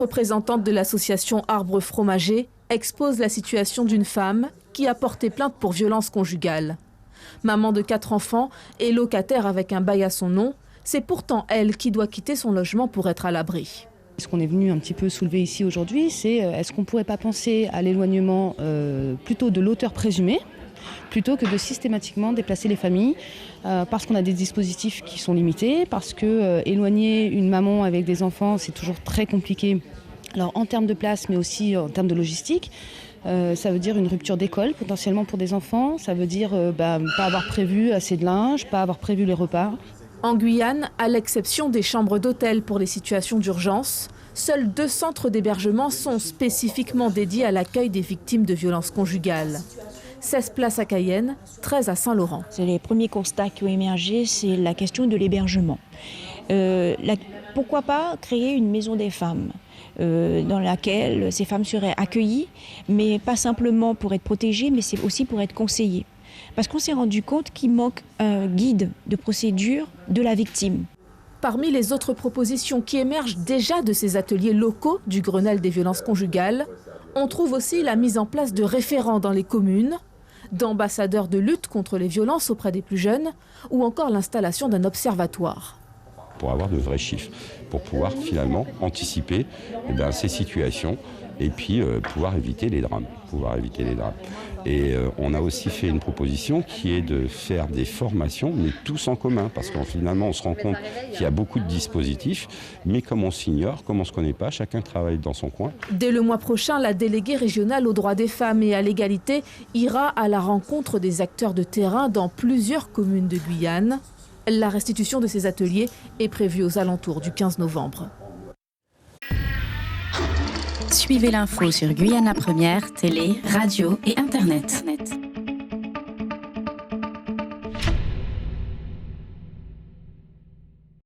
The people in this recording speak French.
Représentante de l'association Arbre Fromager, expose la situation d'une femme qui a porté plainte pour violence conjugale. Maman de 4 enfants et locataire avec un bail à son nom, c'est pourtant elle qui doit quitter son logement pour être à l'abri. Ce qu'on est venu un petit peu soulever ici aujourd'hui, c'est est-ce qu'on ne pourrait pas penser à l'éloignement plutôt de l'auteur présumé, plutôt que de systématiquement déplacer les familles, parce qu'on a des dispositifs qui sont limités, parce que éloigner une maman avec des enfants, c'est toujours très compliqué. Alors en termes de place, mais aussi en termes de logistique, ça veut dire une rupture d'école potentiellement pour des enfants, ça veut dire pas avoir prévu assez de linge, pas avoir prévu les repas. En Guyane, à l'exception des chambres d'hôtel pour les situations d'urgence, seuls 2 centres d'hébergement sont spécifiquement dédiés à l'accueil des victimes de violences conjugales. 16 places à Cayenne, 13 à Saint-Laurent. Les premiers constats qui ont émergé, c'est la question de l'hébergement. Pourquoi pas créer une maison des femmes dans laquelle ces femmes seraient accueillies, mais pas simplement pour être protégées, mais c'est aussi pour être conseillées. Parce qu'on s'est rendu compte qu'il manque un guide de procédure de la victime. Parmi les autres propositions qui émergent déjà de ces ateliers locaux du Grenelle des violences conjugales, on trouve aussi la mise en place de référents dans les communes, d'ambassadeurs de lutte contre les violences auprès des plus jeunes, ou encore l'installation d'un observatoire. Pour avoir de vrais chiffres, pour pouvoir finalement anticiper ces situations et puis pouvoir éviter les drames. Et on a aussi fait une proposition qui est de faire des formations, mais tous en commun, parce qu'en finalement on se rend compte qu'il y a beaucoup de dispositifs, mais comme on s'ignore, comme on ne se connaît pas, chacun travaille dans son coin. Dès le mois prochain, la déléguée régionale aux droits des femmes et à l'égalité ira à la rencontre des acteurs de terrain dans plusieurs communes de Guyane. La restitution de ces ateliers est prévue aux alentours du 15 novembre. Suivez l'info sur Guyane la Première, télé, radio et internet.